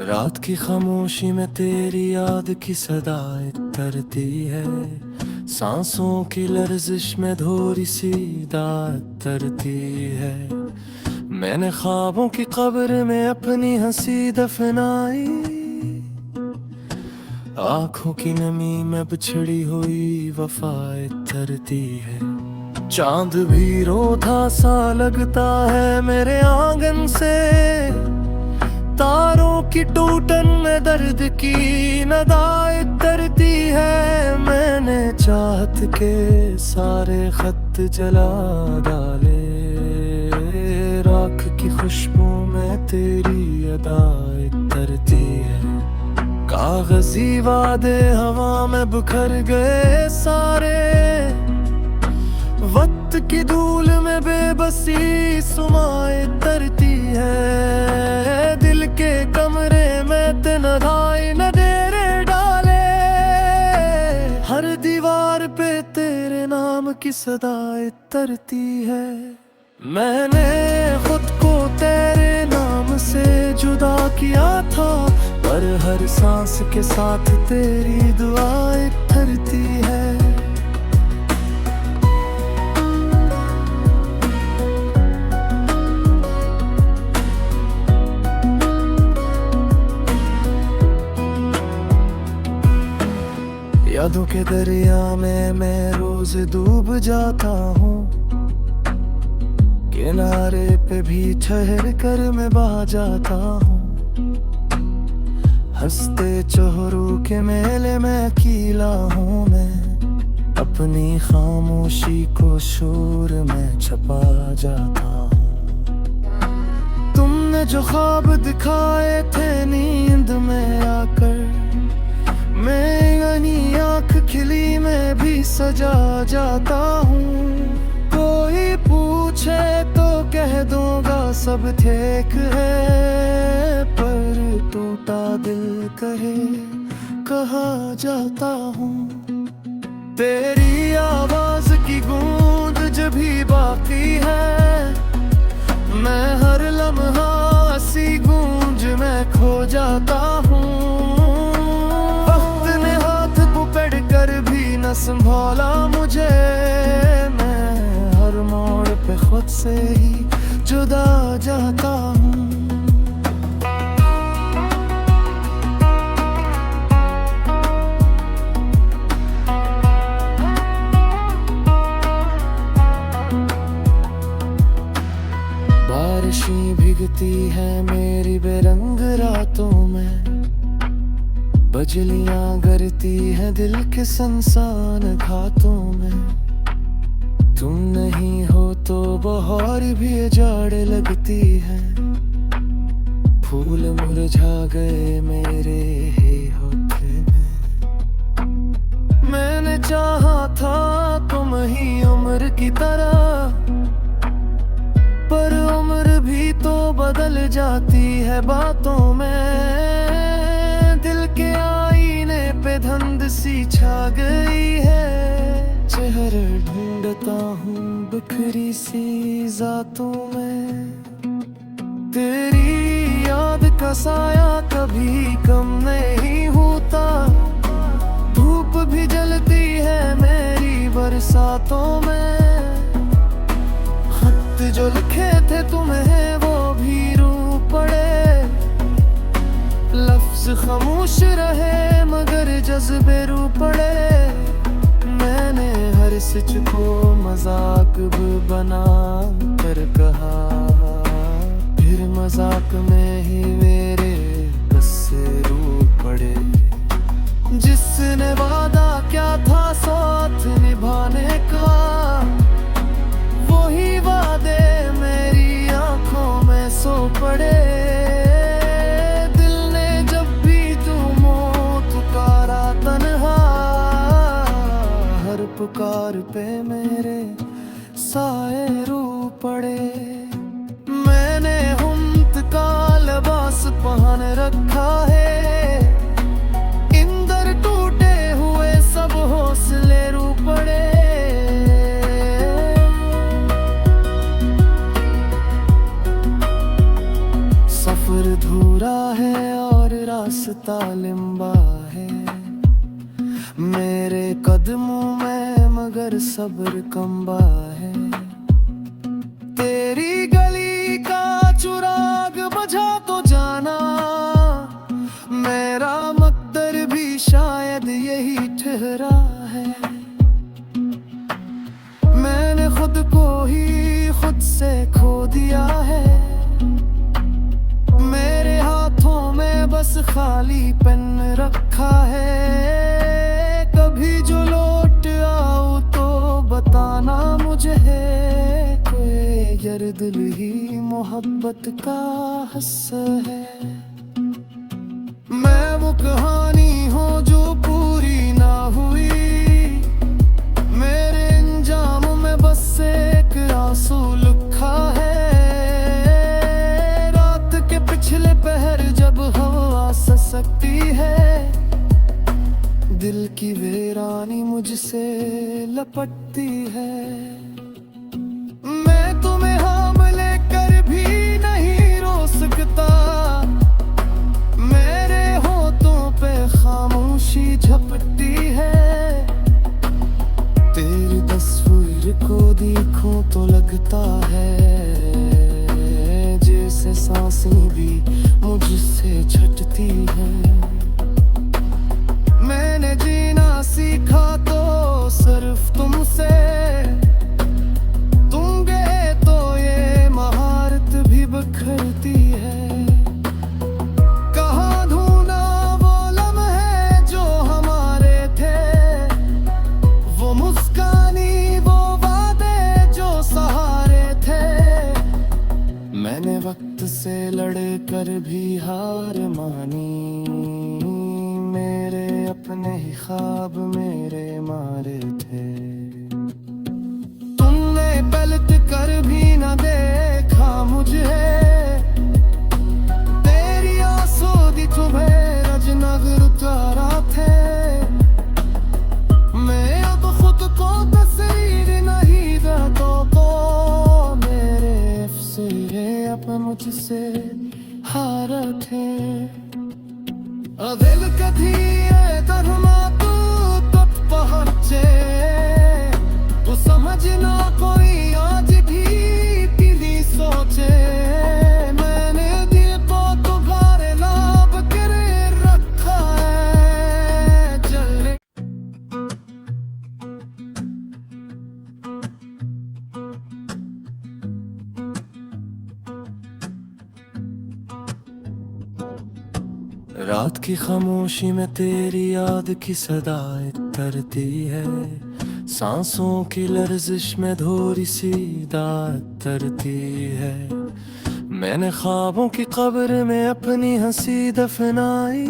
रात की खामोशी में तेरी याद की सदाएं तरती है। सांसों की लर्जिश में धोरी सी दाद तरती है। मैंने ख्वाबों की कब्र में अपनी हंसी दफनाई। आंखों की नमी में बिछड़ी हुई वफाएं तरती है। चांद भी रोता सा लगता है मेरे आंगन से। तारों की टूटन में दर्द की नदाएं तरती है। मैंने चाहत के सारे खत जला डाले। राख की खुशबू में तेरी अदाएं तरती है। कागजी वादे हवा में बिखर गए सारे। वक्त की धूल में बेबसी सुमाएं तरती है। दिल के कमरे में तन्हाई न डेरे डाले। हर दीवार पे तेरे नाम की सदाएं तरती है। मैंने खुद को तेरे नाम से जुदा किया था, पर हर सांस के साथ तेरी दुआएं तरती है। यादों के दरिया में मैं रोज डूब जाता हूँ। किनारे पे भी ठहर कर मैं बहा जाता हूँ। हंसते चेहरों के मेले में अकेला हूँ मैं। अपनी खामोशी को शोर में छपा जाता हूँ। तुमने जो ख्वाब दिखाए थे नींद में आकर, मैं आँख खिली में भी सजा जाता हूँ। कोई पूछे तो कह दूंगा सब ठीक है, पर टूटा दिल कहे कहा जाता हूँ। तेरी आवाज की गूंज जब भी बाकी है, मैं हर लम्हा सी गूंज में खो जाता हूँ। संभाला मुझे, मैं हर मोड़ पे खुद से ही जुदा जाता हूँ। बारिशें भीगती है मेरी बेरंग रातों में। बजलियां गरती है दिल के संसान घातों में। तुम नहीं हो तो बहार भी जाड़ लगती है। फूल मुरझा गए मेरे ही होठे में। मैंने चाहा था तुम ही उम्र की तरह, पर उम्र भी तो बदल जाती है बातों में। के आईने पे धुंध सी छा गई है। चेहरे ढूंढता हूँ बिखरी सी जातों में। तेरी याद का साया कभी कम नहीं होता। धूप भी जलती है मेरी बरसातों में। खत जो लिखे थे तुम्हें वो भी रू पड़े। लफ्ज खामोश रहे मगर जज्बे रू पड़े। मैंने हर सच को मजाक बना कर कहा, फिर मजाक में ही मेरे गुस्से रू पड़े। जिसने वादा क्या था साथ निभाने का, वही वादे मेरी आंखों में सो पड़े। पुकार पे मेरे साए रू पड़े। मैंने हुम्त का लिबास पहन रखा है। इंदर टूटे हुए सब हौसले रू पड़े। सफर धूरा है और रास्ता लिम्बा है मेरे कदमों में, मगर सब्र कम्बा है। तेरी गली का चुराग बुझा तो जाना, मेरा मकदर भी शायद यही ठहरा है। मैंने खुद को ही खुद से खो दिया है, मेरे हाथों में बस खाली पेन रखा है। कभी जो लौट आओ तो बताना मुझे है, कोई दिल ही मोहब्बत का हिस्सा है। मैं वो कहानी हूँ जो पूरी ना हुई, मेरे अंजाम में बस एक आंसू लिखा है। रात के पिछले पहर जब हवा ससकती है, दिल की वीरानी मुझसे लपटती है। मैं तुम्हें हाम लेकर भी नहीं रो सकता, मेरे होठों पे खामोशी झपटती है। तेरी तस्वीर को देखूं तो लगता है जैसे सांसें भी मुझसे छटती है। मैंने जीना सीखा तो सिर्फ तुमसे, तुम गए तो ये महारत भी बिखरती है। कहाँ ढूंढा वो लम्हे जो हमारे थे, वो मुस्कानी वो वादे जो सहारे थे। मैंने वक्त से लड़कर भी हार मानी, मेरे अपने ही ख्वाब मेरे मारे थे। तुमने पलट कर भी न देखा मुझे, तेरी आंसू दी तुम्हें रजनगर उतारा थे। मैं अब खुद को तस्वीर नहीं देता तो मेरे अफसरे अब मुझसे हार थे। दिल कधी धर्मा तू तट पहुंचे, तू समझना कोई आज भी तेरी सोचे। मैंने दिल को तुम्हारे लाभ करे रखा है जले। रात की खामोशी में तेरी याद की सदाएं तरती है, सांसों की लर्जिश में धोरी सी दाद तरती है। मैंने ख्वाबों की कब्र में अपनी हंसी दफनाई,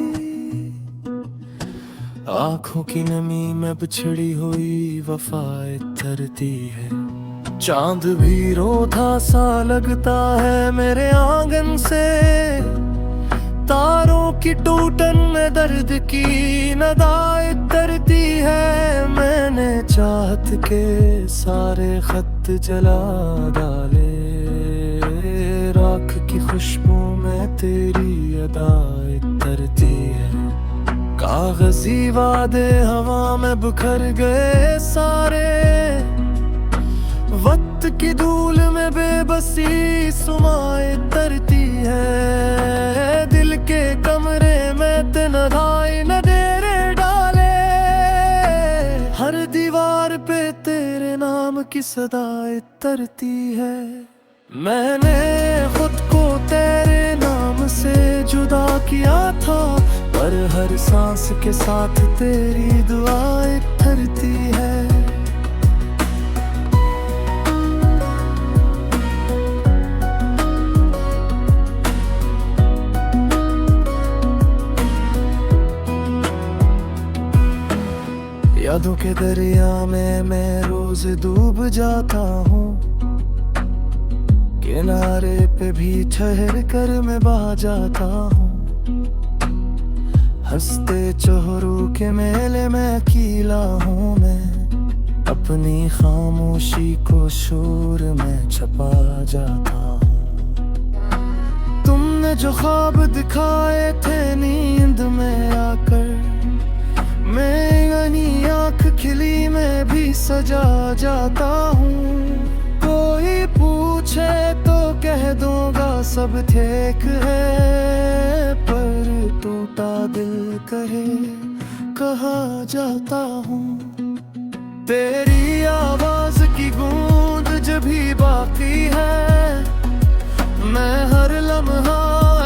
आंखों की नमी में बिछड़ी हुई वफाएं तरती है। चांद भी रोता सा लगता है मेरे आंगन से, तारों की टूटन में दर्द की नदाएं तरती है। मैंने चाहत के सारे खत जला डाले, राख की खुशबू में तेरी अदाएं तरती है। कागजी वादे हवा में बिखर गए सारे, वक्त की धूल में बेबसी सुमाएं तरती है। दिल के कमरे में तन्हाई न डेरे डाले, हर दीवार पे तेरे नाम की सदाएं तरती है। मैंने खुद को तेरे नाम से जुदा किया था, पर हर सांस के साथ तेरी दुआएं ठहरती है। यादों के दरिया में मैं रोज डूब जाता हूँ, किनारे पे भी ठहर कर मैं बहा जाता हूँ। हंसते चेहरों के मेले में अकेला हूँ मैं, अपनी खामोशी को शोर में छपा जाता हूँ। तुमने तूने जो ख्वाब दिखाए थे नींद में आकर, मेरी आँख खिली मैं भी सजा जाता हूँ। कोई पूछे तो कह दूंगा सब ठीक है, पर टूटा दिल कहे कहा जाता हूँ। तेरी आवाज की गूंज जब भी बाकी है, मैं हर लम्हा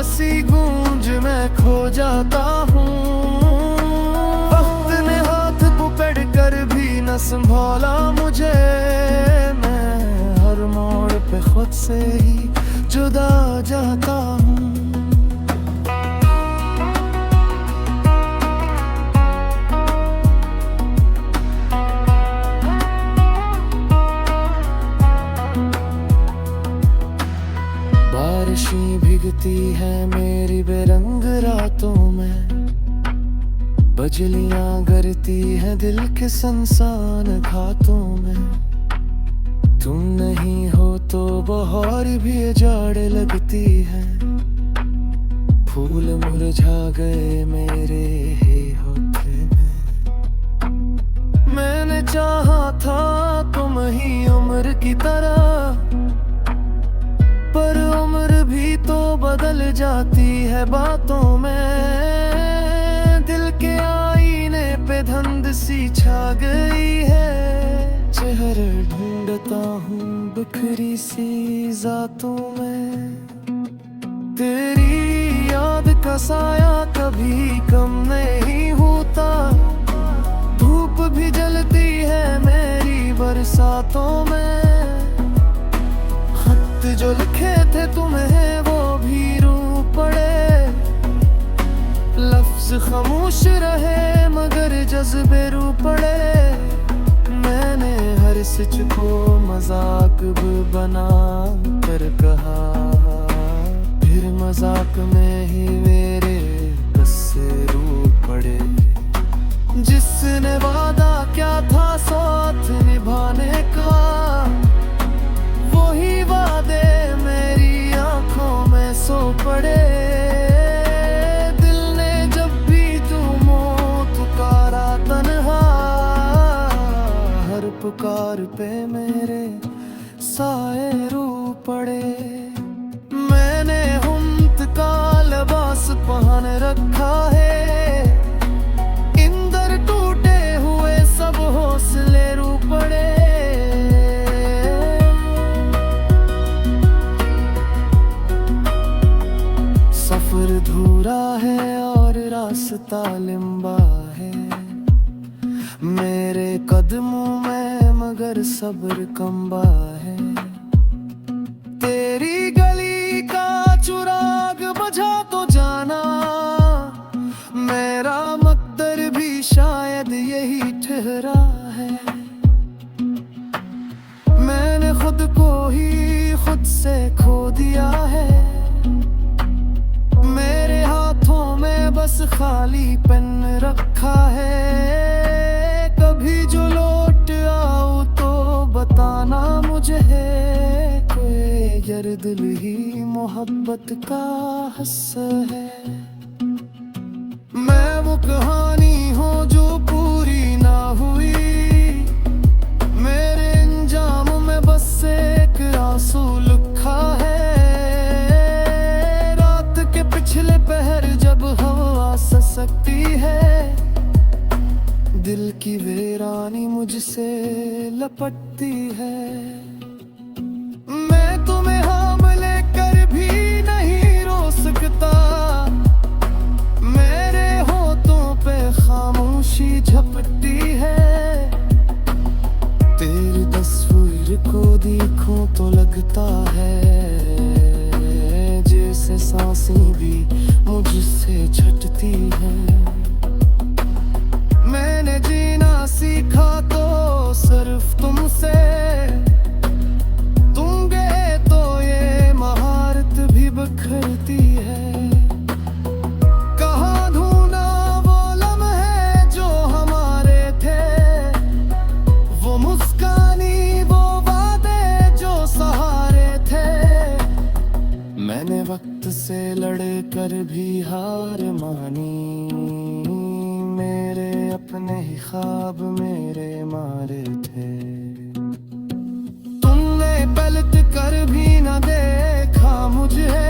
सी गूंज में खो जाता हूँ। वक्त ने हाथ पकड़ कर भी न संभाला मुझे, मैं हर मोड़ पे खुद से ही जुदा जाता हूँ। बारिशें भीगती है मेरी बेरंग रातों में, बजलियां गरती है दिल के संसान घातों में। तुम नहीं हो तो बहार भी जाड़ लगती है, फूल मुरझा गए मेरे ही होठे में। मैंने चाहा था तुम ही उम्र की तरह, पर उम्र भी तो बदल जाती है बातों में। दिल के आईने पे धुंध सी छा गई है, चेहरे ढूंढता हूँ बिखरी सी जातों में। तेरी याद का साया कभी कम नहीं होता, धूप भी जलती है मेरी बरसातों में। जो लिखे थे तुम्हें वो भी रू पड़े, लफ्ज खामोश रहे मगर जज्बे रू पड़े। मैंने हर सच को मजाक बना कर कहा, फिर मजाक में ही मेरे गुस्से रू पड़े। जिसने वादा क्या था साथ निभाने का, वही वादे मेरी आंखों में सो पड़े। दिल ने जब भी तुमो पुकारा तन्हा, हर पुकार पे मेरे साए रू पड़े। मैंने हुम्मत का लिबास पहन रखा है, इंदर टूटे हुए सब हौसले रू पड़े। सफर धूरा है और रास्ता लंबा है मेरे कदमों में, मगर सब्र कम्बा है। तेरी गली का चुराग बुझा तो जाना, मेरा मकदर भी शायद यही ठहरा है। मैंने खुद को ही खुद से खो दिया है, मेरे हाथों में बस खाली पेन रखा है। कभी जो लौट आओ तो बताना मुझे, कोई दिल ही मोहब्बत का हिस्सा है। मैं वो कहानी हूँ जो पूरी ना हुई, मेरे अंजाम में बस एक आंसू लिखा है। पिछले पहर जब हवा ससकती है, दिल की वीरानी मुझसे लपटती है। मैं तुम्हें हाम लेकर भी नहीं रो सकता, मेरे होठों पे खामोशी झपटती है। तेरी तस्वीर को देखूं तो लगता है जैसे सांसें भी मुझसे छटती है। मैंने जीना सीखा तो सिर्फ तुमसे, तुम गए तो ये महारत भी बिखरती है। कहाँ ढूंढा वो लम्हे जो हमारे थे, वो मुस्कानी वो वादे जो सहारे थे। मैंने वक्त से लड़े भी हार मानी, मेरे अपने ही ख्वाब मेरे मारे थे। तुमने पलट कर भी न देखा मुझे,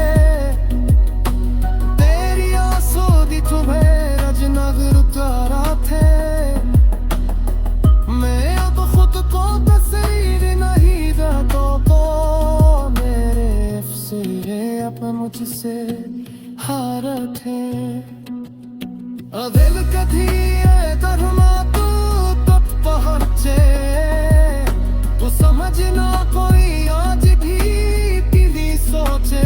तेरी आंसू दी तुम्हें रजनगर उतारा थे। मैं अब खुद को तस्वीर नहीं देता तो मेरे अफसरे अब मुझसे हारा थे। दिल कधी धर्मा तू तब पहुंचे, तू समझना कोई आज भी दिली सोचे।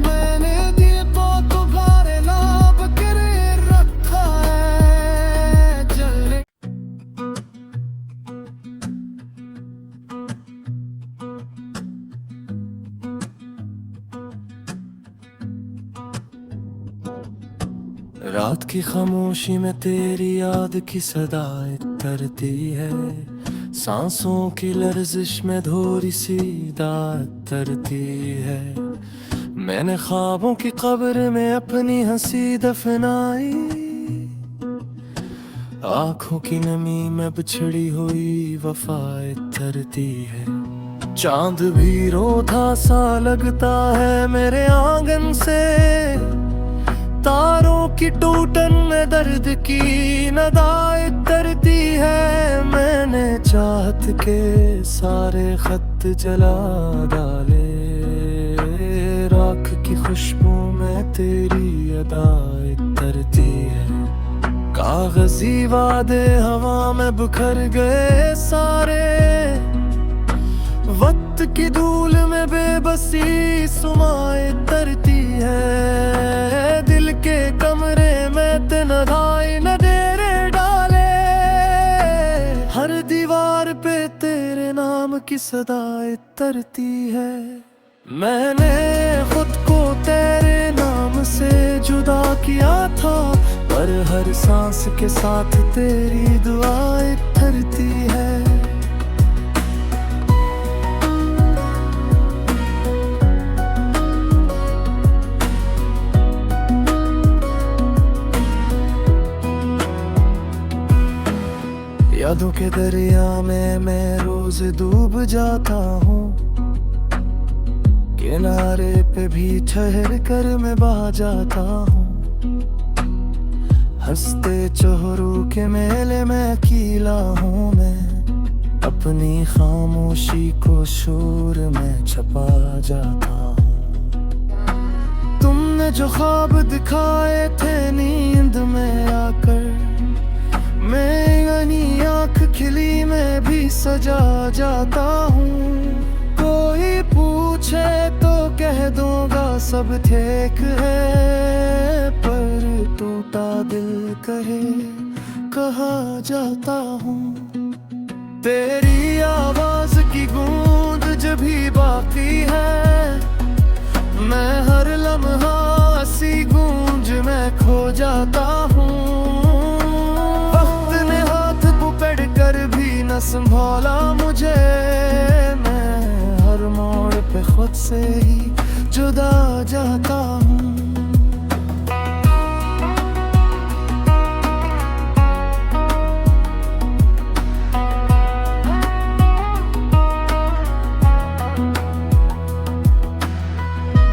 मैंने दिल को तुम्हारे नाम करे रखा है जलने। रात की खामोशी में तेरी याद की सदाएं तरती है, सांसों की लर्जिश में धोरी सी दाद तरती है। मैंने ख्वाबों की कब्र में अपनी हंसी दफनाई, आंखों की नमी में बिछड़ी हुई वफाएं तरती है। चांद भी रोता सा लगता है मेरे आंगन से, तारों की टूटन में दर्द की नदाएं तरती है। मैंने चाहत के सारे खत जला डाले, राख की खुशबू में तेरी अदाएं तरती है। कागजी वादे हवा में बिखर गए सारे, वक्त की धूल में बेबसी सुमाएं तरती है। दिल के कमरे में तन्हाई न डेरे डाले, हर दीवार पे तेरे नाम की सदाएं तरती है। मैंने खुद को तेरे नाम से जुदा किया था, पर हर सांस के साथ तेरी दुआएं तरती है। यादों के दरिया में मैं रोज डूब जाता हूँ, किनारे पे भी ठहर कर मैं बहा जाता हूँ। हंसते चेहरों के मेले में अकेला हूँ मैं, अपनी खामोशी को शोर में छपा जाता हूँ। तुमने जो ख्वाब दिखाए थे नींद में आकर, मैं यानी आँख खिली में भी सजा जाता हूँ। कोई पूछे तो कह दूंगा सब ठीक है, पर टूटा दिल कहे कहा जाता हूँ। तेरी आवाज की गूंज जब भी बाकी है, मैं हर लम्हा सी गूंज में खो जाता हूँ। कर भी न संभाला मुझे, मैं हर मोड़ पे खुद से ही जुदा जाता हूँ।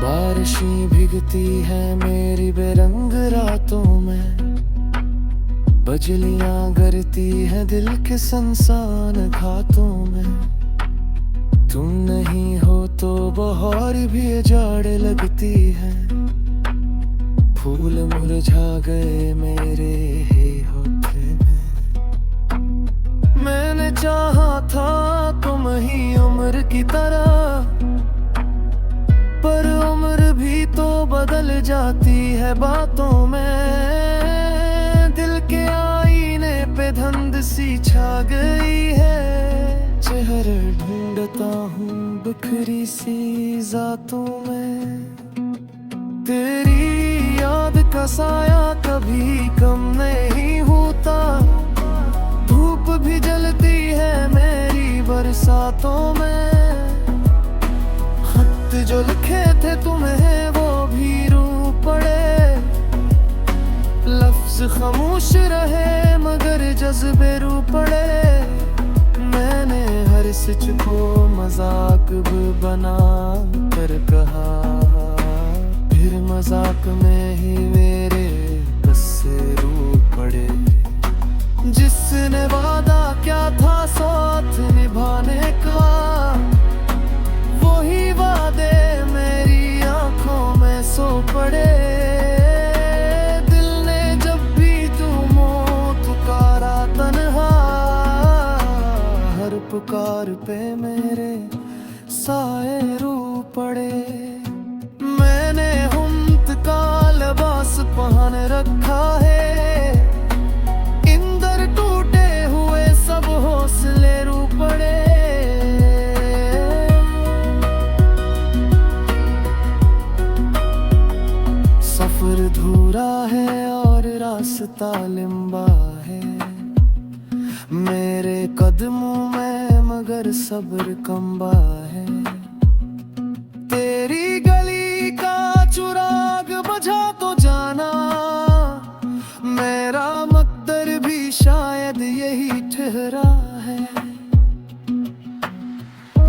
बारिशें भीगती है मेरी बेरंग रातों में, बजलियां गरती है दिल के संसान घातों में। तुम नहीं हो तो बहार भी जाड़ लगती है, फूल मुरझा गए मेरे ही होठे में। मैंने चाहा था तुम ही उम्र की तरह, पर उम्र भी तो बदल जाती है बातों में। दिल के आईने पे धुंध सी छा गई है, चेहरे ढूंढता हूँ बिखरी सी जातों में। तेरी याद का साया कभी कम नहीं होता, धूप भी जलती है मेरी बरसातों में। खत जो लिखे थे तुम्हें वो भी रू पड़े, खामोश रहे मगर जज्बे रू पड़े। मैंने हर सच को मजाक भी बना कर कहा, फिर मजाक में ही मेरे बस से रू पड़े। जिसने वादा क्या था साथ निभाने का, वही वादे मेरी आंखों में सो पड़े। दिल ने जब भी तुमो पुकारा तन्हा, हर पुकार पे मेरे साए रू पड़े। मैंने हुम्मत का लिबास पहन रखा है, इंदर टूटे हुए सब हौसले रू पड़े। सफर धूरा है और रास्ता लंबा है मेरे कदमों में, मगर सब्र कम्बा है। तेरी गली का चुराग बुझा तो जाना, मेरा मकदर भी शायद यही ठहरा है।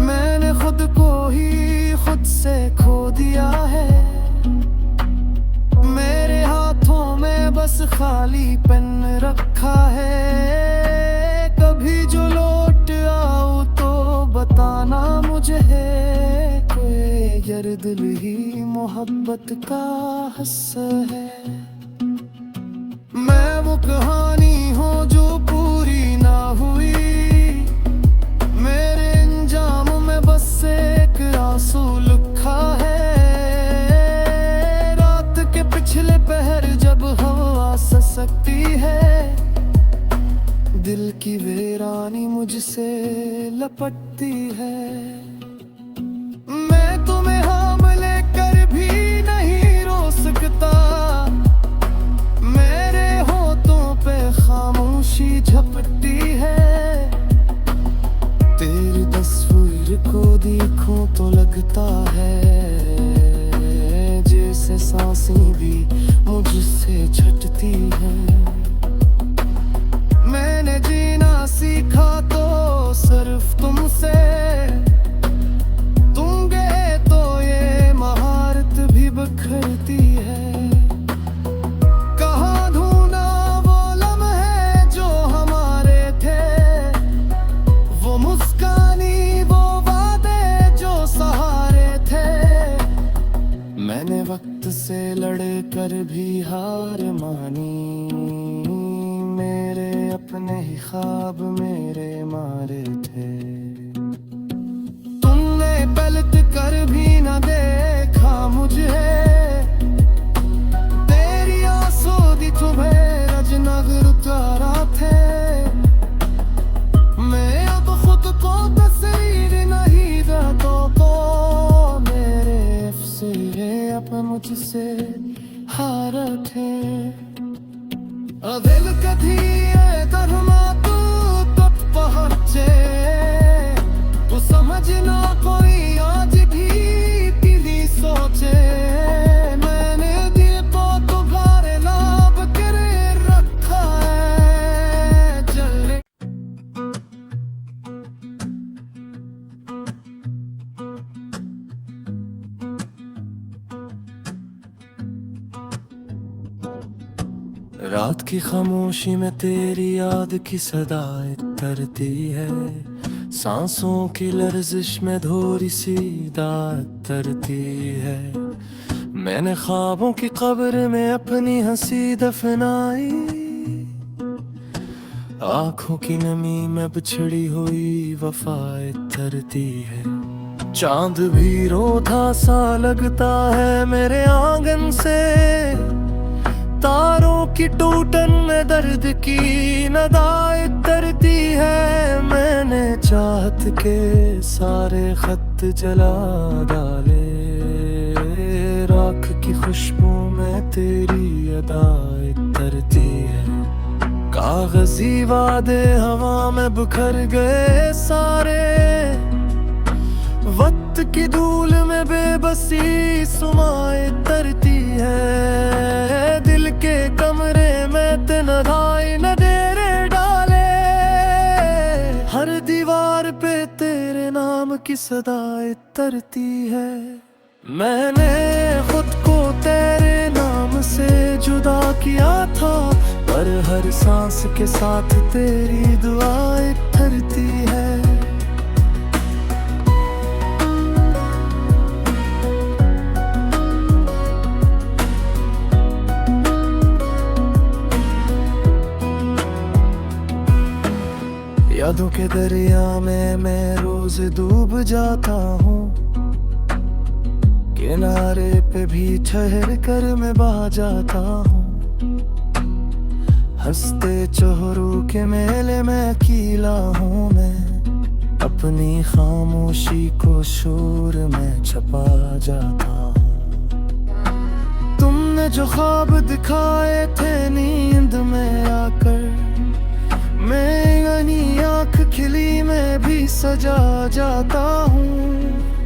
मैंने खुद को ही खुद से खो दिया है, मेरे हाथों में बस खाली पेन रखा है। कभी जो लौट आओ तो बताना मुझे, कोई दिल ही मोहब्बत का हिस्सा है। मैं वो कहानी हूँ जो पूरी ना हुई, मेरे अंजाम में बस एक आंसू लिखा है। रात के पिछले पहर जब हवा ससकती है, दिल की वीरानी मुझसे लपटती है। मैं तुम्हें हाम लेकर भी नहीं रो सकता, मेरे होठों पे खामोशी झपटी है। तेरी तस्वीर को देखूं तो लगता है जैसे सांसें भी मुझसे छटती है। मैंने जीना सीखा तो सिर्फ तुमसे, तुम गए तो ये महारत भी बिखरती है। कहाँ ढूंढा वो लम्हे जो हमारे थे, वो मुस्कानी वो वादे जो सहारे थे। मैंने वक्त से लड़ कर भी हार मानी, मेरे अपने ही ख्वाब मेरे मारे थे। तुमने पलट कर भी न देखा मुझे, तेरी आंसू दी तुम्हें रजनगर उतारा थे। मैं अब खुद को तस्वीर नहीं देता तो मेरे अफसरे अब मुझसे हार थे। दिल कधी धर्मा तू तट पहुंचे, तू समझना कोई आज भी दिली सोचे। मैंने दिल को तुम्हारे लाभ करे रखा है जले। रात की खामोशी में तेरी याद की सदाएं तरती है, सांसों की लर्जिश में धोरी सी दाद तरती है। मैंने ख्वाबों की कब्र में अपनी हंसी दफनाई, आंखों की नमी में बिछड़ी हुई वफाएं तरती है। चांद भी रोता सा लगता है मेरे आंगन से, तारों की टूटन में दर्द की नदाएं तरती है। मैंने चाहत के सारे खत जला डाले, राख की खुशबू में तेरी अदाएं तरती है। कागजी वादे हवा में बिखर गए सारे, वक्त की धूल में बेबसी सुमाएं तरती है। दिल के कमरे में तन्हाई न डेरे डाले, हर दीवार पे तेरे नाम की सदाएं तरती है। मैंने खुद को तेरे नाम से जुदा किया था, पर हर सांस के साथ तेरी दुआएं ठहरती है। यादों के दरिया में मैं रोज डूब जाता हूँ, किनारे पे भी ठहर कर मैं बहा जाता हूँ। हंसते चेहरों के मेले में अकेला हूँ मैं, अपनी खामोशी को शोर में छपा जाता हूँ। तुमने जो ख्वाब दिखाए थे नींद में आकर, मैं आँख खिली में भी सजा जाता हूँ।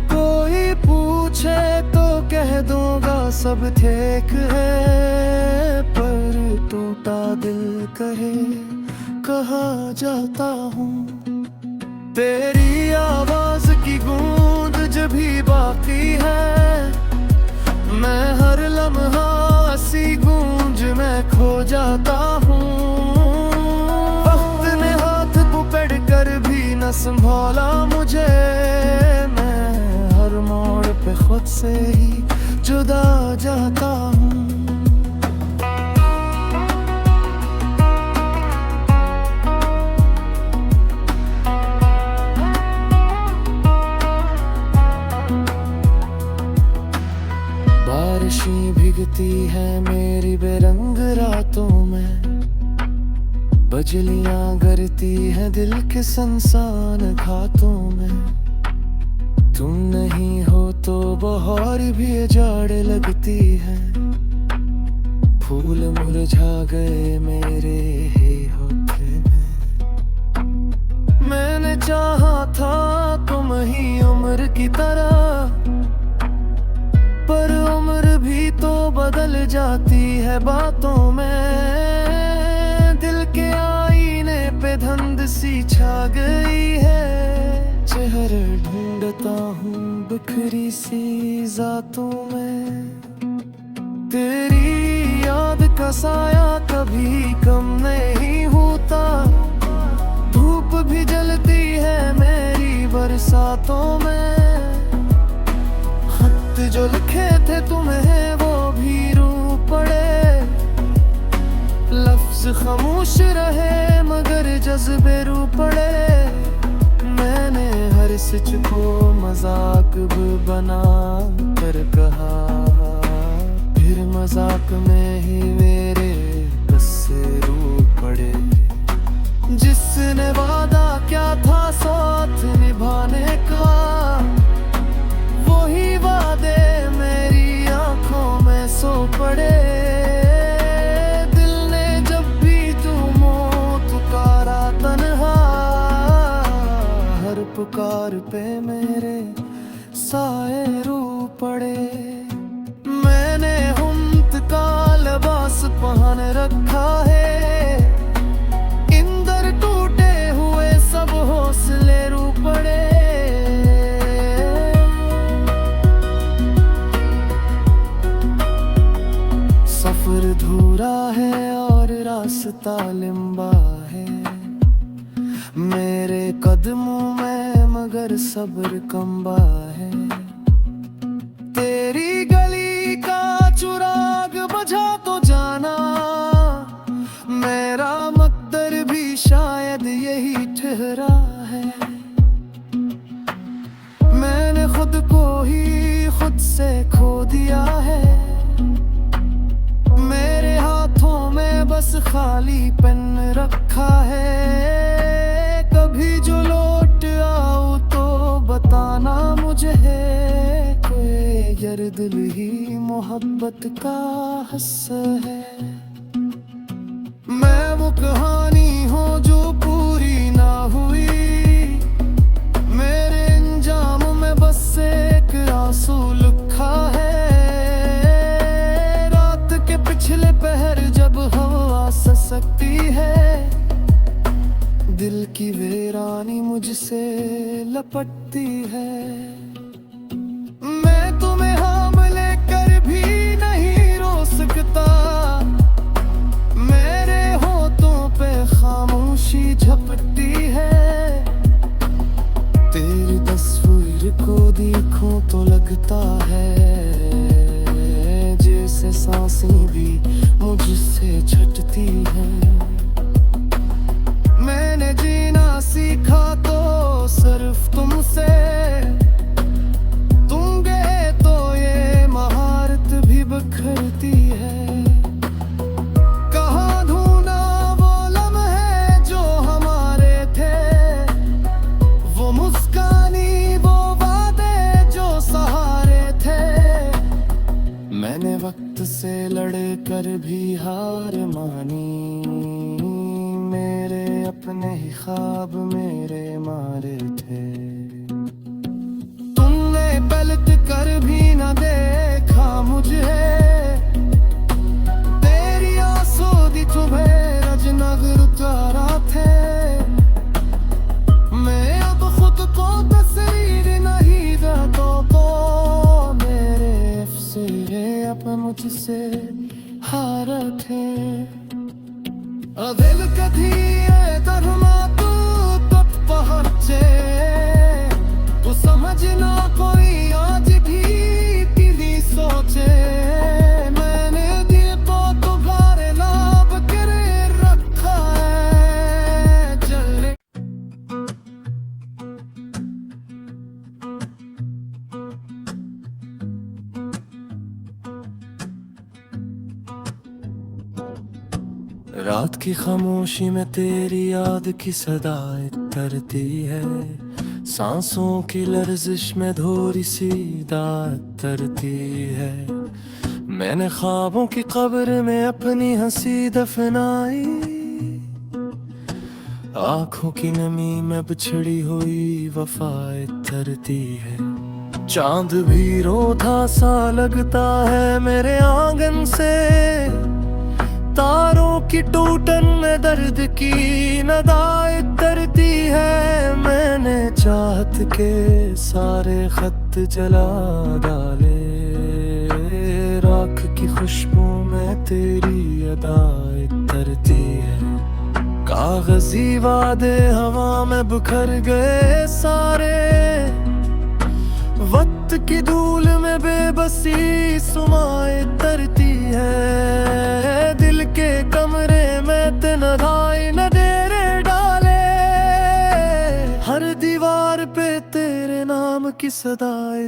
कोई पूछे तो कह दूंगा सब ठीक है, पर टूटा दिल कहे कहा जाता हूँ। तेरी आवाज की गूंज जब भी बाकी है, मैं हर लम्हा सी गूंज में खो जाता हूँ। कर भी न संभाला मुझे, मैं हर मोड़ पे खुद से ही जुदा जाता हूँ। बारिशें भीगती है मेरी बेरंग रातों में, बजलियां गरती है दिल के संसान घातों में। तुम नहीं हो तो बहार भी जाड़ लगती है, फूल मुरझा गए मेरे ही होठे में। मैंने चाहा था तुम ही उम्र की तरह, पर उम्र भी तो बदल जाती है बातों में। दिल के आईने पे धुंध सी छा गई है, चेहरे ढूंढता हूँ बिखरी सी जातों में। तेरी याद का साया कभी कम नहीं होता, धूप भी जलती है मेरी बरसातों में। खत जो लिखे थे तुम्हें वो भी रू पड़े, लफ्ज खामोश रहे मगर जज्बे रू पड़े। मैंने हर सच को मजाक भी बना कर कहा, फिर मजाक में ही मेरे गुस्से रू पड़े। जिसने वादा क्या था साथ निभाने का, वही वादे मेरी आंखों में सो पड़े। पुकार पे मेरे साए रू पड़े। मैंने हुम्त का लिबास पहन रखा है, इंदर टूटे हुए सब हौसले रू पड़े। सफर धूरा है और रास्ता लंबा है मेरे कदमों में, मगर सब्र कम्बा है। तेरी गली का चुराग बुझा तो जाना, मेरा मकदर भी शायद यही ठहरा है। मैंने खुद को ही खुद से खो दिया है, मेरे हाथों में बस खाली पेन रखा है। कभी जो लौट आओ तो बताना मुझे, कोई दिल ही मोहब्बत का हिस्सा है। मैं वो कहानी हूँ जो पूरी ना हुई, मेरे अंजाम में बस एक आंसू लिखा है। दिल की वीरानी मुझसे लपटती है। मैं तुम्हें हाम लेकर भी नहीं रो सकता, मेरे होठों पे खामोशी झपटती है। तेरी तस्वीर को देखूं तो लगता है जैसे सांसें भी मुझसे छटती है। मैंने जीना सीखा तो सिर्फ तुमसे, तुम गए तो ये महारत भी बिखरती है। कहाँ ढूंढा वो लम्हे जो हमारे थे, वो मुस्कानी वो वादे जो सहारे थे। मैंने वक्त से लड़कर भी हार मानी, मेरे अपने ही ख्वाब मेरे मारे थे। तुमने पलट कर भी न देखा मुझे, तेरी आंसू दी सुबह रजनगर उतारा थे। मैं अब खुद को तस्वीर नहीं देता तो मेरे अफसरे अब मुझसे हार थे। दिल कधी धर्मा तू तट पहुंचे, तू समझना कोई आज भी तेरी सोचे। मैंने दिल को तुम्हारे नाम करे रखा है जले। रात की खामोशी में तेरी याद की सदाएं तरती है, सांसों की लर्जिश में धोरी सी दाद तरती है। मैंने ख्वाबों की कब्र में अपनी हंसी दफनाई, आंखों की नमी में बिछड़ी हुई वफाएं तरती है। चांद भी रोता सा लगता है मेरे आंगन से, तारों की टूटन में दर्द की नदाएं तरती है। मैंने चाहत के सारे खत जला डाले, राख की खुशबू में तेरी अदाएं तरती है। कागजी वादे हवा में बिखर गए सारे, वक्त की धूल में बेबसी सुमाएं तरती है। दिल के कमरे में तन्हाई न डेरे डाले, हर दीवार पे तेरे नाम की सदाएं